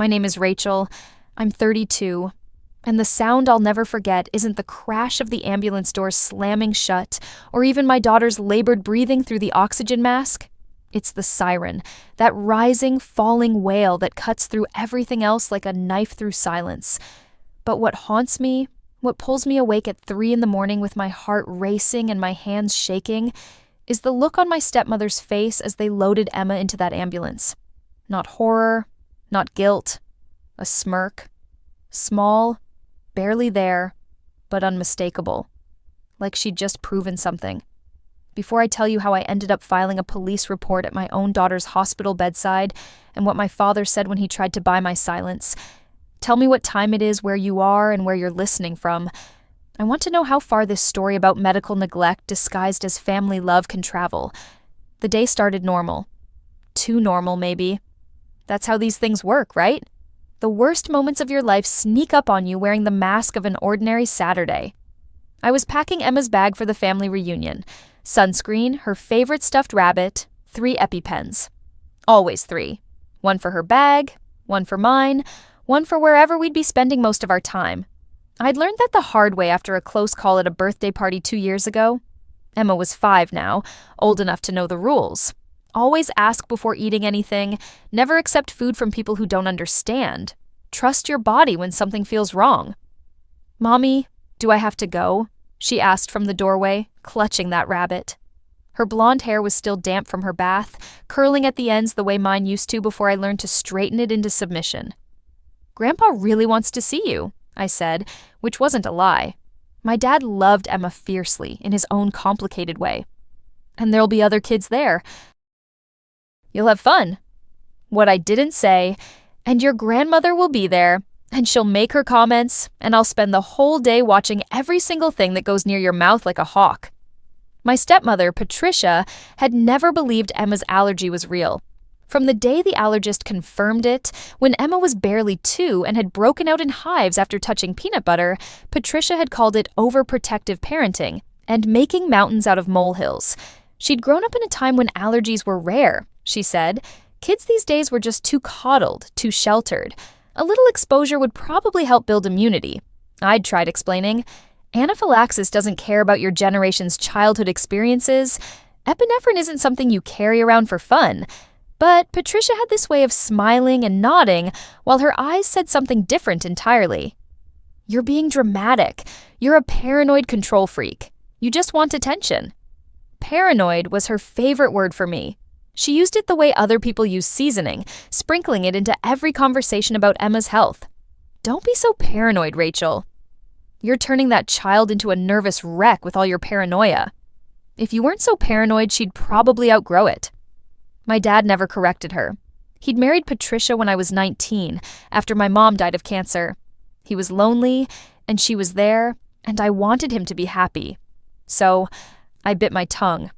My name is Rachel. I'm 32. And the sound I'll never forget isn't the crash of the ambulance doors slamming shut, or even my daughter's labored breathing through the oxygen mask. It's the siren, that rising, falling wail that cuts through everything else like a knife through silence. But what haunts me, what pulls me awake at 3 a.m. with my heart racing and my hands shaking, is the look on my stepmother's face as they loaded Emma into that ambulance. Not horror, not guilt, a smirk. Small, barely there, but unmistakable. Like she'd just proven something. Before I tell you how I ended up filing a police report at my own daughter's hospital bedside and what my father said when he tried to buy my silence, tell me what time it is, where you are, and where you're listening from. I want to know how far this story about medical neglect disguised as family love can travel. The day started normal. Too normal, maybe. That's how these things work, right? The worst moments of your life sneak up on you wearing the mask of an ordinary Saturday. I was packing Emma's bag for the family reunion. Sunscreen, her favorite stuffed rabbit, 3 EpiPens. Always 3. 1 for her bag, 1 for mine, 1 for wherever we'd be spending most of our time. I'd learned that the hard way after a close call at a birthday party 2 years ago. Emma was 5 now, old enough to know the rules. Always ask before eating anything, never accept food from people who don't understand. Trust your body when something feels wrong. "Mommy, do I have to go?" she asked from the doorway, clutching that rabbit. Her blonde hair was still damp from her bath, curling at the ends the way mine used to before I learned to straighten it into submission. "Grandpa really wants to see you," I said, which wasn't a lie. My dad loved Emma fiercely, in his own complicated way. "And there'll be other kids there. You'll have fun." What I didn't say, "And your grandmother will be there, and she'll make her comments, and I'll spend the whole day watching every single thing that goes near your mouth like a hawk." My stepmother, Patricia, had never believed Emma's allergy was real. From the day the allergist confirmed it, when Emma was barely 2 and had broken out in hives after touching peanut butter, Patricia had called it overprotective parenting and making mountains out of molehills. She'd grown up in a time when allergies were rare, she said. Kids these days were just too coddled, too sheltered. A little exposure would probably help build immunity. I'd tried explaining. Anaphylaxis doesn't care about your generation's childhood experiences. Epinephrine isn't something you carry around for fun. But Patricia had this way of smiling and nodding while her eyes said something different entirely. "You're being dramatic. You're a paranoid control freak. You just want attention." Paranoid was her favorite word for me. She used it the way other people use seasoning, sprinkling it into every conversation about Emma's health. "Don't be so paranoid, Rachel. You're turning that child into a nervous wreck with all your paranoia. If you weren't so paranoid, she'd probably outgrow it." My dad never corrected her. He'd married Patricia when I was 19, after my mom died of cancer. He was lonely, and she was there, and I wanted him to be happy. So I bit my tongue.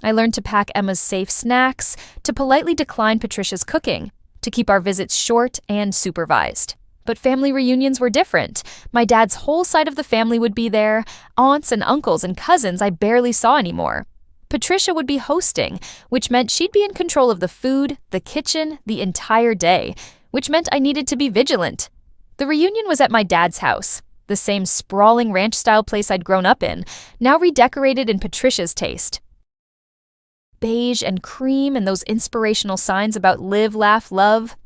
I learned to pack Emma's safe snacks, to politely decline Patricia's cooking, to keep our visits short and supervised. But family reunions were different. My dad's whole side of the family would be there, aunts and uncles and cousins I barely saw anymore. Patricia would be hosting, which meant she'd be in control of the food, the kitchen, the entire day, which meant I needed to be vigilant. The reunion was at my dad's house, the same sprawling ranch-style place I'd grown up in, now redecorated in Patricia's taste. Beige and cream and those inspirational signs about live, laugh, love.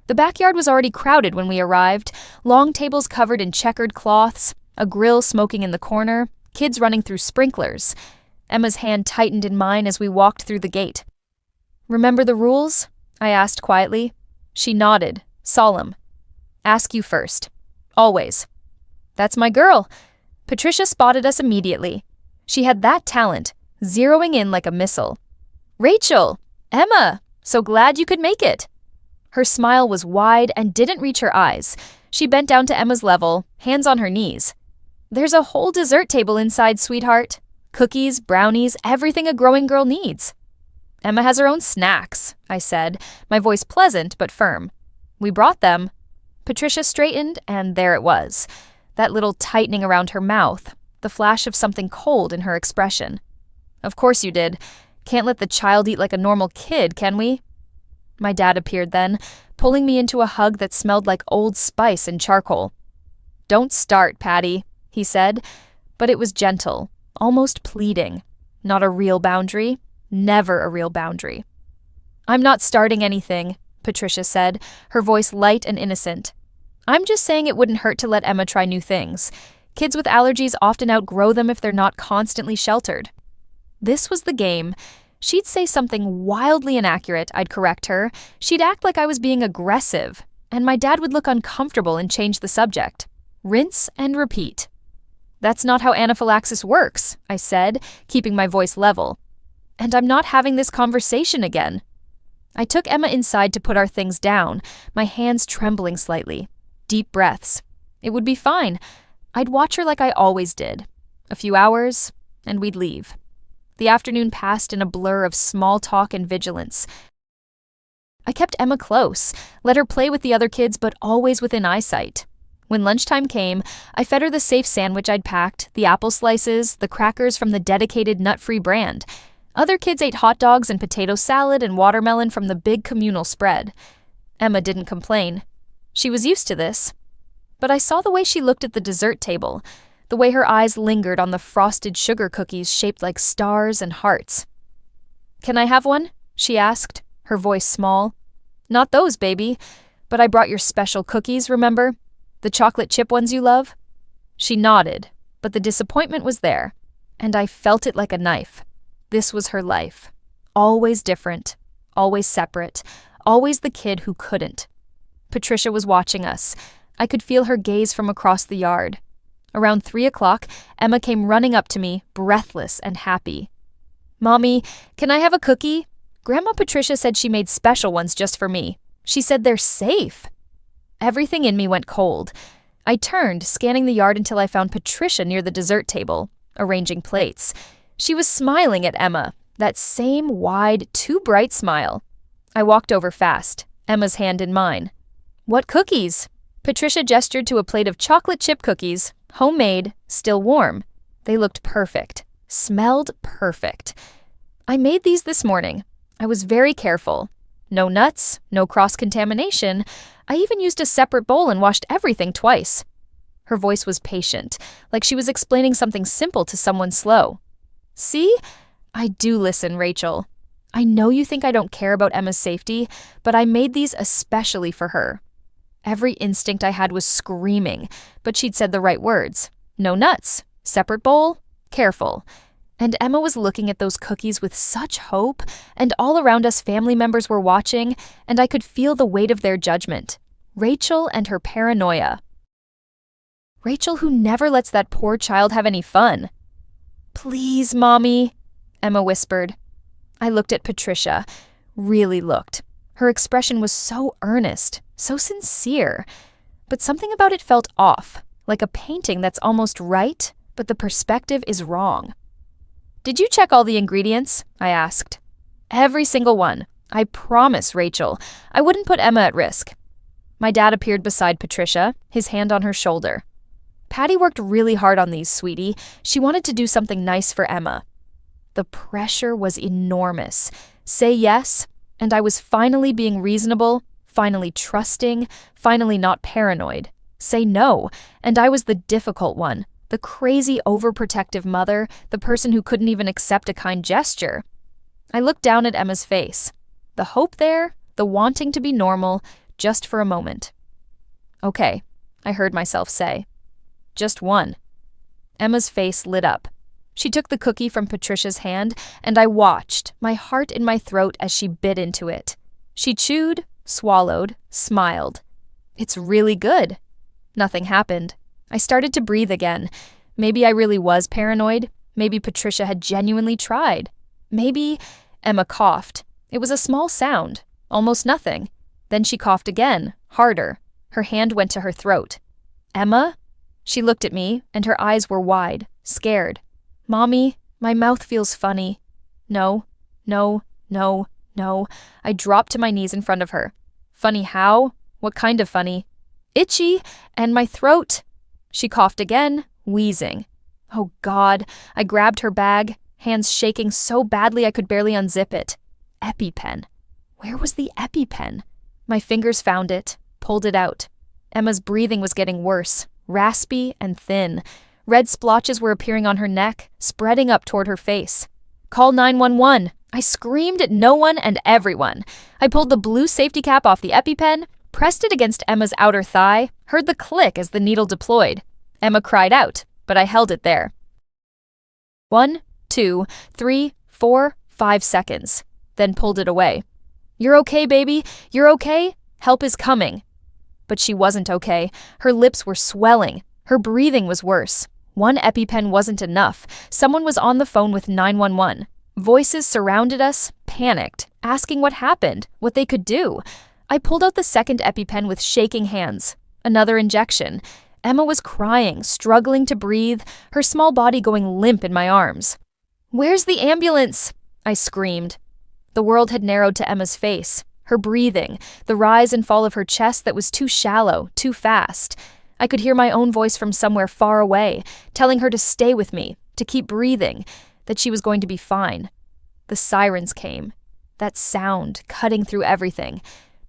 The backyard was already crowded when we arrived, long tables covered in checkered cloths, a grill smoking in the corner, kids running through sprinklers. Emma's hand tightened in mine as we walked through the gate. "Remember the rules?" I asked quietly. She nodded, solemn. "Ask you first. Always." "That's my girl." Patricia spotted us immediately. She had that talent, zeroing in like a missile. "Rachel! Emma! So glad you could make it." Her smile was wide and didn't reach her eyes. She bent down to Emma's level, hands on her knees. "There's a whole dessert table inside, sweetheart. Cookies, brownies, everything a growing girl needs." "Emma has her own snacks," I said, my voice pleasant but firm. "We brought them." Patricia straightened, and there it was. That little tightening around her mouth, the flash of something cold in her expression. "Of course you did. Can't let the child eat like a normal kid, can we?" My dad appeared then, pulling me into a hug that smelled like Old Spice and charcoal. "Don't start, Patty," he said, but it was gentle, almost pleading. Not a real boundary, never a real boundary. "I'm not starting anything," Patricia said, her voice light and innocent. "I'm just saying it wouldn't hurt to let Emma try new things. Kids with allergies often outgrow them if they're not constantly sheltered." This was the game. She'd say something wildly inaccurate, I'd correct her. She'd act like I was being aggressive, and my dad would look uncomfortable and change the subject. Rinse and repeat. "That's not how anaphylaxis works," I said, keeping my voice level. "And I'm not having this conversation again." I took Emma inside to put our things down, my hands trembling slightly. Deep breaths. It would be fine. I'd watch her like I always did. A few hours, and we'd leave. The afternoon passed in a blur of small talk and vigilance. I kept Emma close, let her play with the other kids, but always within eyesight. When lunchtime came, I fed her the safe sandwich I'd packed, the apple slices, the crackers from the dedicated nut-free brand. Other kids ate hot dogs and potato salad and watermelon from the big communal spread. Emma didn't complain. She was used to this. But I saw the way she looked at the dessert table, the way her eyes lingered on the frosted sugar cookies shaped like stars and hearts. "Can I have one?" she asked, her voice small. "Not those, baby, but I brought your special cookies, remember? The chocolate chip ones you love?" She nodded, but the disappointment was there, and I felt it like a knife. This was her life. Always different, always separate, always the kid who couldn't. Patricia was watching us. I could feel her gaze from across the yard. Around 3 o'clock, Emma came running up to me, breathless and happy. "Mommy, can I have a cookie? Grandma Patricia said she made special ones just for me. She said they're safe." Everything in me went cold. I turned, scanning the yard until I found Patricia near the dessert table, arranging plates. She was smiling at Emma, that same wide, too bright smile. I walked over fast, Emma's hand in mine. "What cookies?" Patricia gestured to a plate of chocolate chip cookies, homemade, still warm. They looked perfect, smelled perfect. "I made these this morning. I was very careful. No nuts, no cross-contamination. I even used a separate bowl and washed everything twice." Her voice was patient, like she was explaining something simple to someone slow. "See? I do listen, Rachel. I know you think I don't care about Emma's safety, but I made these especially for her." Every instinct I had was screaming, but she'd said the right words. No nuts, separate bowl, careful. And Emma was looking at those cookies with such hope, and all around us family members were watching, and I could feel the weight of their judgment. Rachel and her paranoia. Rachel who never lets that poor child have any fun. "Please, Mommy," Emma whispered. I looked at Patricia, really looked. Her expression was so earnest, so sincere, but something about it felt off, like a painting that's almost right, but the perspective is wrong. "Did you check all the ingredients?" I asked. "Every single one. I promise, Rachel. I wouldn't put Emma at risk." My dad appeared beside Patricia, his hand on her shoulder. "Patty worked really hard on these, sweetie. She wanted to do something nice for Emma." The pressure was enormous. Say yes, and I was finally being reasonable, finally trusting, finally not paranoid. Say no, and I was the difficult one, the crazy overprotective mother, the person who couldn't even accept a kind gesture. I looked down at Emma's face. The hope there, the wanting to be normal, just for a moment. "Okay," I heard myself say. "Just one." Emma's face lit up. She took the cookie from Patricia's hand, and I watched, my heart in my throat as she bit into it. She chewed, swallowed, smiled. "It's really good." Nothing happened. I started to breathe again. Maybe I really was paranoid. Maybe Patricia had genuinely tried. Maybe... Emma coughed. It was a small sound, almost nothing. Then she coughed again, harder. Her hand went to her throat. "Emma?" She looked at me, and her eyes were wide, scared. "Mommy, my mouth feels funny." No, no, no, no. I dropped to my knees in front of her. "Funny how? What kind of funny?" "Itchy, and my throat." She coughed again, wheezing. Oh God, I grabbed her bag, hands shaking so badly I could barely unzip it. EpiPen. Where was the EpiPen? My fingers found it, pulled it out. Emma's breathing was getting worse, raspy and thin. Red splotches were appearing on her neck, spreading up toward her face. "Call 911!" I screamed at no one and everyone. I pulled the blue safety cap off the EpiPen, pressed it against Emma's outer thigh, heard the click as the needle deployed. Emma cried out, but I held it there. 1, 2, 3, 4, 5 seconds, then pulled it away. "You're okay, baby? You're okay? Help is coming." But she wasn't okay. Her lips were swelling. Her breathing was worse. One EpiPen wasn't enough. Someone was on the phone with 911. Voices surrounded us, panicked, asking what happened, what they could do. I pulled out the second EpiPen with shaking hands. Another injection. Emma was crying, struggling to breathe, her small body going limp in my arms. "Where's the ambulance?" I screamed. The world had narrowed to Emma's face, her breathing, the rise and fall of her chest that was too shallow, too fast. I could hear my own voice from somewhere far away, telling her to stay with me, to keep breathing, that she was going to be fine. The sirens came. That sound, cutting through everything.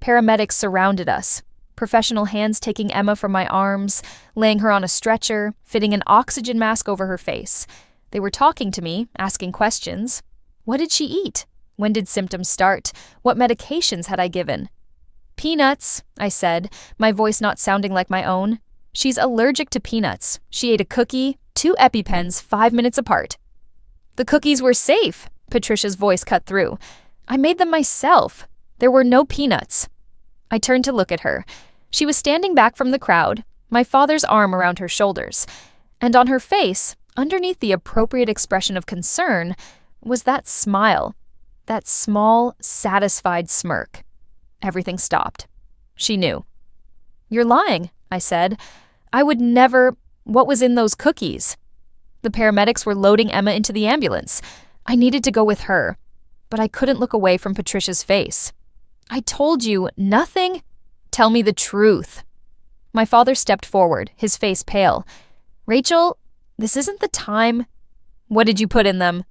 Paramedics surrounded us. Professional hands taking Emma from my arms, laying her on a stretcher, fitting an oxygen mask over her face. They were talking to me, asking questions. What did she eat? When did symptoms start? What medications had I given? "Peanuts," I said, my voice not sounding like my own. "She's allergic to peanuts. She ate a cookie, 2 EpiPens 5 minutes apart." "The cookies were safe," Patricia's voice cut through. "I made them myself. There were no peanuts." I turned to look at her. She was standing back from the crowd, my father's arm around her shoulders. And on her face, underneath the appropriate expression of concern, was that smile, that small, satisfied smirk. Everything stopped. She knew. "You're lying," I said. "I would never— What was in those cookies?" The paramedics were loading Emma into the ambulance. I needed to go with her, but I couldn't look away from Patricia's face. "I told you, nothing." "Tell me the truth." My father stepped forward, his face pale. "Rachel, this isn't the time." "What did you put in them?"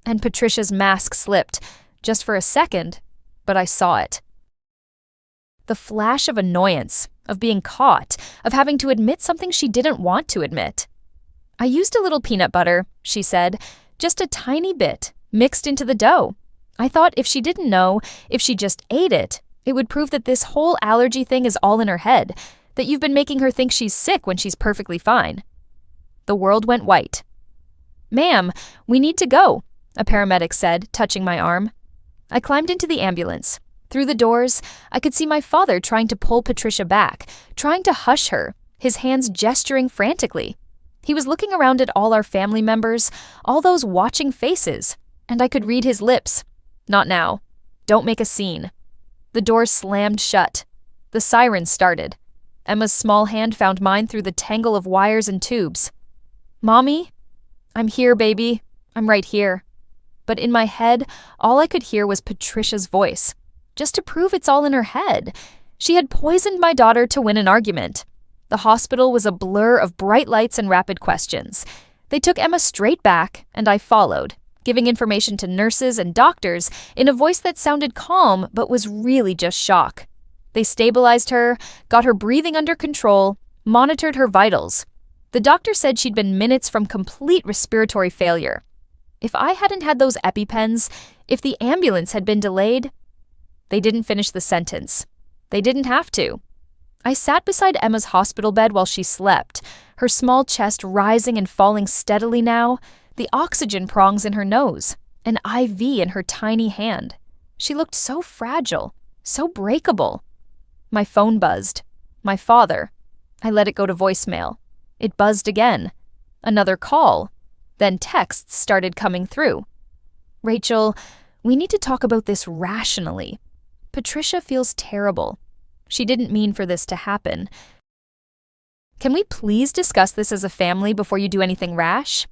And Patricia's mask slipped, just for a second, but I saw it. The flash of annoyance, of being caught, of having to admit something she didn't want to admit. "I used a little peanut butter," she said, "just a tiny bit, mixed into the dough. I thought if she didn't know, if she just ate it, it would prove that this whole allergy thing is all in her head, that you've been making her think she's sick when she's perfectly fine." The world went white. "Ma'am, we need to go," a paramedic said, touching my arm. I climbed into the ambulance. Through the doors, I could see my father trying to pull Patricia back, trying to hush her, his hands gesturing frantically. He was looking around at all our family members, all those watching faces, and I could read his lips. "Not now. Don't make a scene." The door slammed shut. The sirens started. Emma's small hand found mine through the tangle of wires and tubes. "Mommy?" "I'm here, baby. I'm right here." But in my head, all I could hear was Patricia's voice, just to prove it's all in her head. She had poisoned my daughter to win an argument. The hospital was a blur of bright lights and rapid questions. They took Emma straight back, and I followed, giving information to nurses and doctors in a voice that sounded calm but was really just shock. They stabilized her, got her breathing under control, monitored her vitals. The doctor said she'd been minutes from complete respiratory failure. If I hadn't had those EpiPens, if the ambulance had been delayed— They didn't finish the sentence. They didn't have to. I sat beside Emma's hospital bed while she slept, her small chest rising and falling steadily now, the oxygen prongs in her nose, an IV in her tiny hand. She looked so fragile, so breakable. My phone buzzed. My father. I let it go to voicemail. It buzzed again. Another call. Then texts started coming through. "Rachel, we need to talk about this rationally. Patricia feels terrible. She didn't mean for this to happen. Can we please discuss this as a family before you do anything rash?"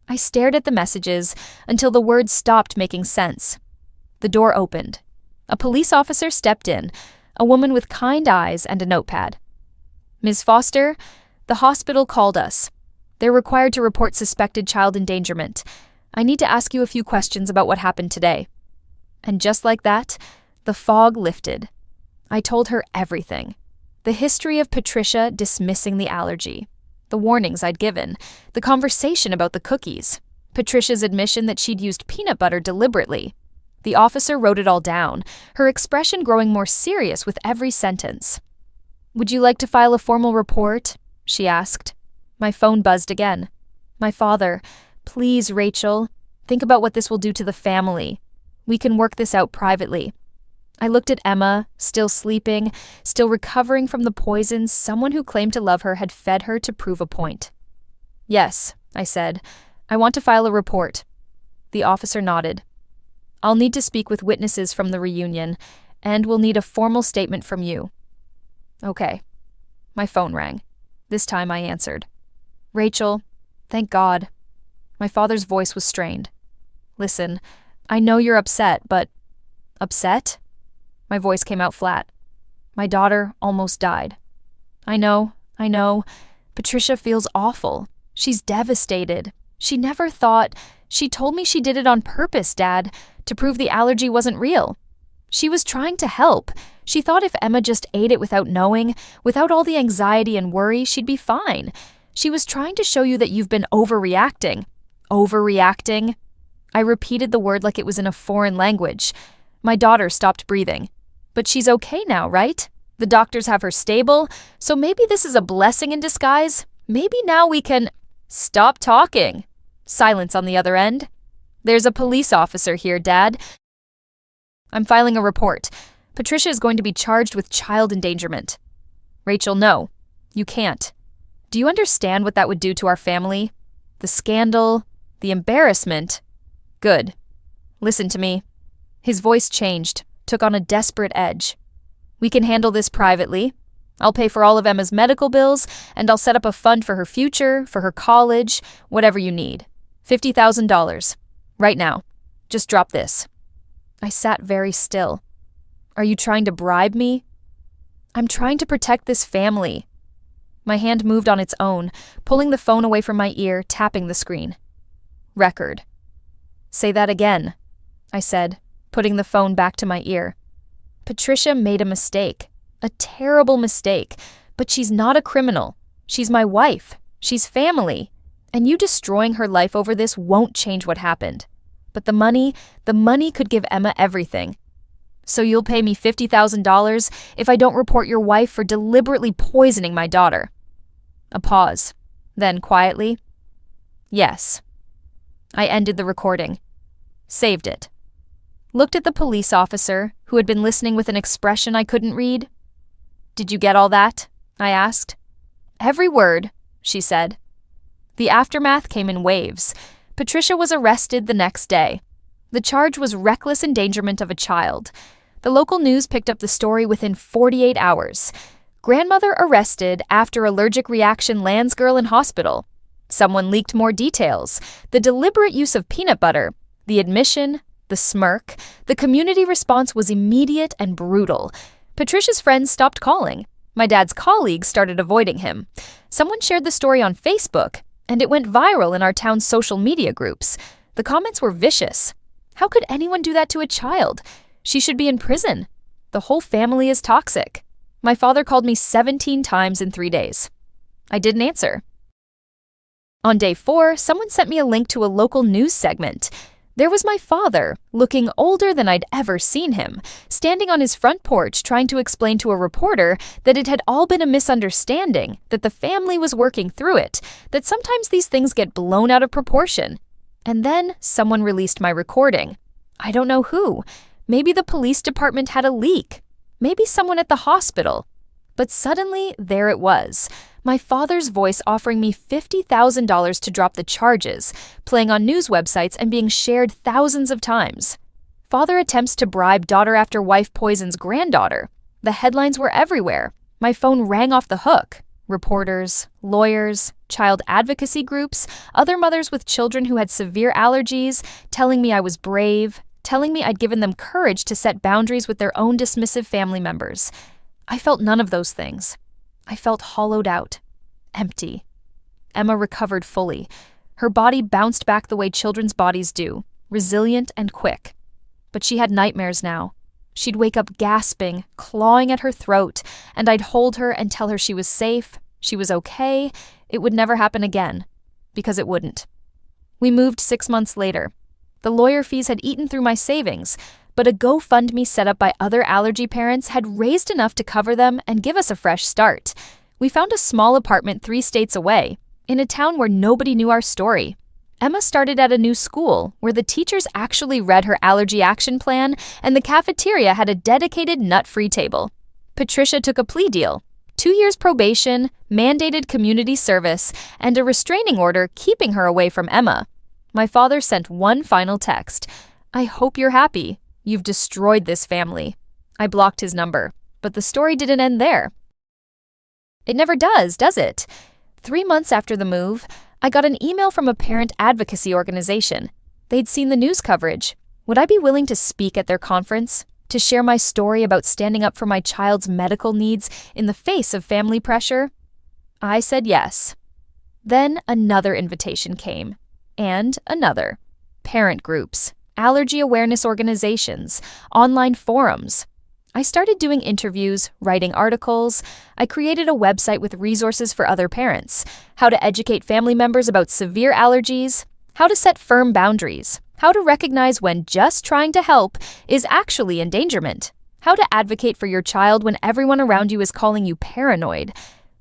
I stared at the messages until the words stopped making sense. The door opened. A police officer stepped in, a woman with kind eyes and a notepad. "Ms. Foster, the hospital called us. They're required to report suspected child endangerment. I need to ask you a few questions about what happened today." And just like that, The fog lifted. I told her everything. The history of Patricia dismissing the allergy, the warnings I'd given, the conversation about the cookies, Patricia's admission that she'd used peanut butter deliberately. The officer wrote it all down, her expression growing more serious with every sentence. "Would you like to file a formal report?" she asked. My phone buzzed again. "My father, please, Rachel, think about what this will do to the family. We can work this out privately." I looked at Emma, still sleeping, still recovering from the poison someone who claimed to love her had fed her to prove a point. "Yes," I said. "I want to file a report." The officer nodded. "I'll need to speak with witnesses from the reunion, and we'll need a formal statement from you." "Okay." My phone rang. This time I answered. "Rachel, thank God." My father's voice was strained. "Listen, I know you're upset, but..." "Upset?" My voice came out flat. "My daughter almost died." I know. Patricia feels awful. She's devastated. She never thought... She told me she did it on purpose, Dad, to prove the allergy wasn't real. She was trying to help. She thought if Emma just ate it without knowing, without all the anxiety and worry, she'd be fine. She was trying to show you that you've been overreacting. Overreacting? I repeated the word like it was in a foreign language. My daughter stopped breathing. But she's okay now, right? The doctors have her stable, so maybe this is a blessing in disguise. Maybe now we can... Stop talking. Silence on the other end. "There's a police officer here, Dad. I'm filing a report. Patricia is going to be charged with child endangerment." "Rachel, no. You can't. Do you understand what that would do to our family? The scandal, the embarrassment." "Good. Listen to me." His voice changed, took on a desperate edge. "We can handle this privately. I'll pay for all of Emma's medical bills, and I'll set up a fund for her future, for her college, whatever you need. $50,000. Right now. Just drop this." I sat very still. "Are you trying to bribe me?" "I'm trying to protect this family." My hand moved on its own, pulling the phone away from my ear, tapping the screen. "Record." "Say that again," I said, putting the phone back to my ear. "Patricia made a mistake. A terrible mistake. But she's not a criminal. She's my wife. She's family. And you destroying her life over this won't change what happened. But the money could give Emma everything. So you'll pay me $50,000 if I don't report your wife for deliberately poisoning my daughter." A pause. Then quietly, "Yes." I ended the recording. Saved it. Looked at the police officer, who had been listening with an expression I couldn't read. "Did you get all that?" I asked. "Every word," she said. The aftermath came in waves. Patricia was arrested the next day. The charge was reckless endangerment of a child. The local news picked up the story within 48 hours. Grandmother arrested after allergic reaction lands girl in hospital. Someone leaked more details. The deliberate use of peanut butter, the admission, the smirk. The community response was immediate and brutal. Patricia's friends stopped calling. My dad's colleagues started avoiding him. Someone shared the story on Facebook, and it went viral in our town's social media groups. The comments were vicious. How could anyone do that to a child? She should be in prison. The whole family is toxic. My father called me 17 times in 3 days. I didn't answer. On day 4, someone sent me a link to a local news segment. There was my father, looking older than I'd ever seen him, standing on his front porch trying to explain to a reporter that it had all been a misunderstanding, that the family was working through it, that sometimes these things get blown out of proportion. And then someone released my recording. I don't know who. Maybe the police department had a leak. Maybe someone at the hospital. But suddenly, there it was. My father's voice offering me $50,000 to drop the charges, playing on news websites and being shared thousands of times. Father attempts to bribe daughter after wife poisons granddaughter. The headlines were everywhere. My phone rang off the hook. Reporters, lawyers, child advocacy groups, other mothers with children who had severe allergies, telling me I was brave, telling me I'd given them courage to set boundaries with their own dismissive family members. I felt none of those things. I felt hollowed out, empty. Emma recovered fully. Her body bounced back the way children's bodies do, resilient and quick. But she had nightmares now. She'd wake up gasping, clawing at her throat, and I'd hold her and tell her she was safe, she was okay, it would never happen again. Because it wouldn't. We moved 6 months later. The lawyer fees had eaten through my savings, but a GoFundMe set up by other allergy parents had raised enough to cover them and give us a fresh start. We found a small apartment 3 states away, in a town where nobody knew our story. Emma started at a new school where the teachers actually read her allergy action plan, and the cafeteria had a dedicated nut-free table. Patricia took a plea deal: 2 years probation, mandated community service, and a restraining order keeping her away from Emma. My father sent one final text: "I hope you're happy. You've destroyed this family." I blocked his number, but the story didn't end there. It never does it? 3 months after the move, I got an email from a parent advocacy organization. They'd seen the news coverage. Would I be willing to speak at their conference? To share my story about standing up for my child's medical needs in the face of family pressure? I said yes. Then another invitation came. And another. Parent groups, allergy awareness organizations, online forums. I started doing interviews, writing articles. I created a website with resources for other parents: how to educate family members about severe allergies, how to set firm boundaries, how to recognize when just trying to help is actually endangerment, how to advocate for your child when everyone around you is calling you paranoid.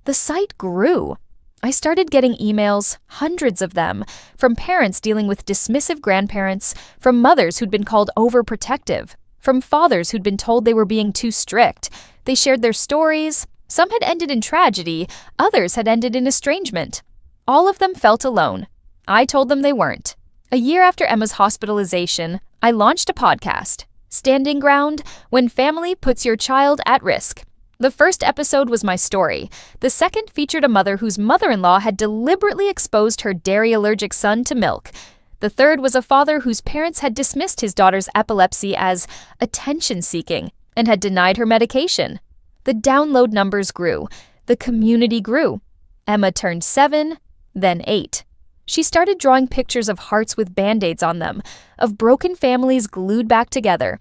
The site grew. I started getting emails, hundreds of them, from parents dealing with dismissive grandparents, from mothers who'd been called overprotective, from fathers who'd been told they were being too strict. They shared their stories. Some had ended in tragedy, others had ended in estrangement. All of them felt alone. I told them they weren't. A year after Emma's hospitalization, I launched a podcast, Standing Ground: When Family Puts Your Child at Risk. The first episode was my story. The second featured a mother whose mother-in-law had deliberately exposed her dairy-allergic son to milk. The third was a father whose parents had dismissed his daughter's epilepsy as attention-seeking and had denied her medication. The download numbers grew. The community grew. Emma turned 7, then 8. She started drawing pictures of hearts with Band-Aids on them, of broken families glued back together.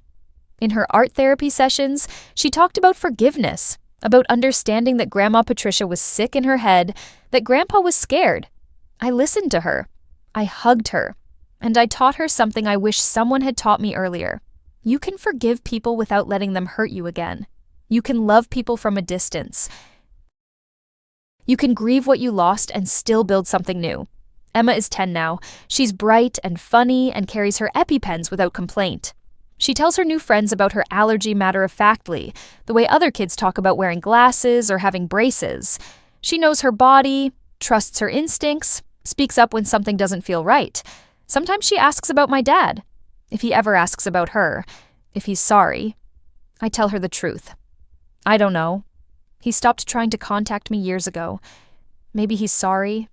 In her art therapy sessions, she talked about forgiveness, about understanding that Grandma Patricia was sick in her head, that Grandpa was scared. I listened to her. I hugged her. And I taught her something I wish someone had taught me earlier. You can forgive people without letting them hurt you again. You can love people from a distance. You can grieve what you lost and still build something new. Emma is 10 now. She's bright and funny and carries her EpiPens without complaint. She tells her new friends about her allergy matter-of-factly, the way other kids talk about wearing glasses or having braces. She knows her body, trusts her instincts, speaks up when something doesn't feel right. Sometimes she asks about my dad, if he ever asks about her, if he's sorry. I tell her the truth. I don't know. He stopped trying to contact me years ago. Maybe he's sorry.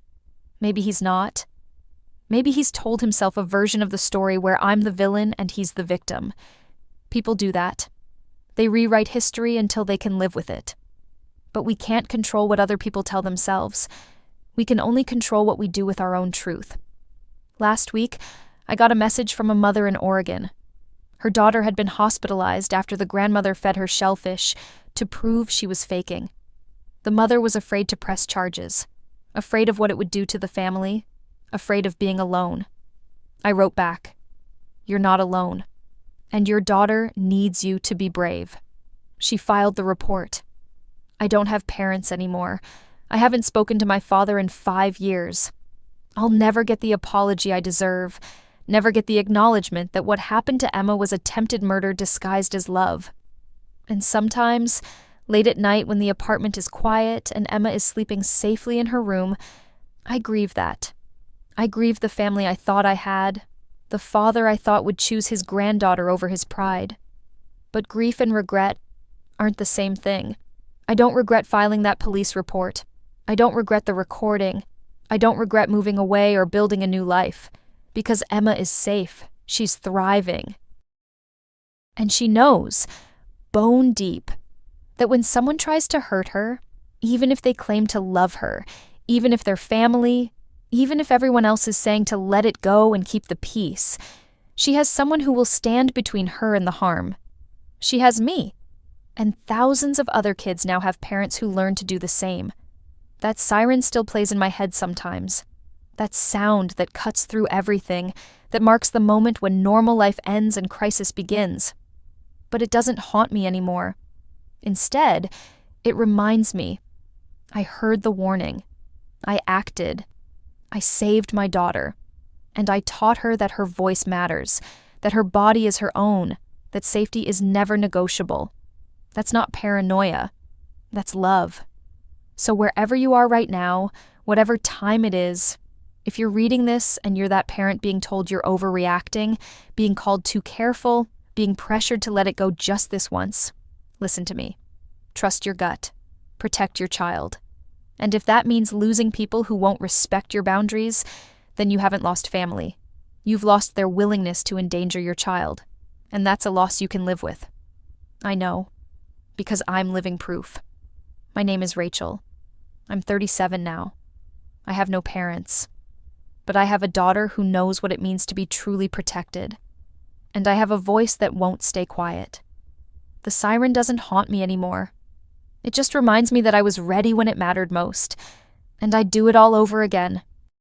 Maybe he's not. Maybe he's told himself a version of the story where I'm the villain and he's the victim. People do that. They rewrite history until they can live with it. But we can't control what other people tell themselves. We can only control what we do with our own truth. Last week, I got a message from a mother in Oregon. Her daughter had been hospitalized after the grandmother fed her shellfish to prove she was faking. The mother was afraid to press charges, afraid of what it would do to the family, afraid of being alone. I wrote back, "You're not alone, and your daughter needs you to be brave." She filed the report. I don't have parents anymore. I haven't spoken to my father in 5 years. I'll never get the apology I deserve, never get the acknowledgement that what happened to Emma was attempted murder disguised as love. And sometimes, late at night when the apartment is quiet and Emma is sleeping safely in her room, I grieve that. I grieve the family I thought I had, the father I thought would choose his granddaughter over his pride. But grief and regret aren't the same thing. I don't regret filing that police report. I don't regret the recording. I don't regret moving away or building a new life. Because Emma is safe. She's thriving. And she knows, bone deep, that when someone tries to hurt her, even if they claim to love her, even if they're family, even if everyone else is saying to let it go and keep the peace, she has someone who will stand between her and the harm. She has me. And thousands of other kids now have parents who learn to do the same. That siren still plays in my head sometimes. That sound that cuts through everything, that marks the moment when normal life ends and crisis begins. But it doesn't haunt me anymore. Instead, it reminds me. I heard the warning. I acted. I saved my daughter. And I taught her that her voice matters, that her body is her own, that safety is never negotiable. That's not paranoia. That's love. So wherever you are right now, whatever time it is, if you're reading this and you're that parent being told you're overreacting, being called too careful, being pressured to let it go just this once, listen to me. Trust your gut. Protect your child. And if that means losing people who won't respect your boundaries, then you haven't lost family. You've lost their willingness to endanger your child. And that's a loss you can live with. I know. Because I'm living proof. My name is Rachel. I'm 37 now. I have no parents. But I have a daughter who knows what it means to be truly protected. And I have a voice that won't stay quiet. The siren doesn't haunt me anymore. It just reminds me that I was ready when it mattered most. And I'd do it all over again.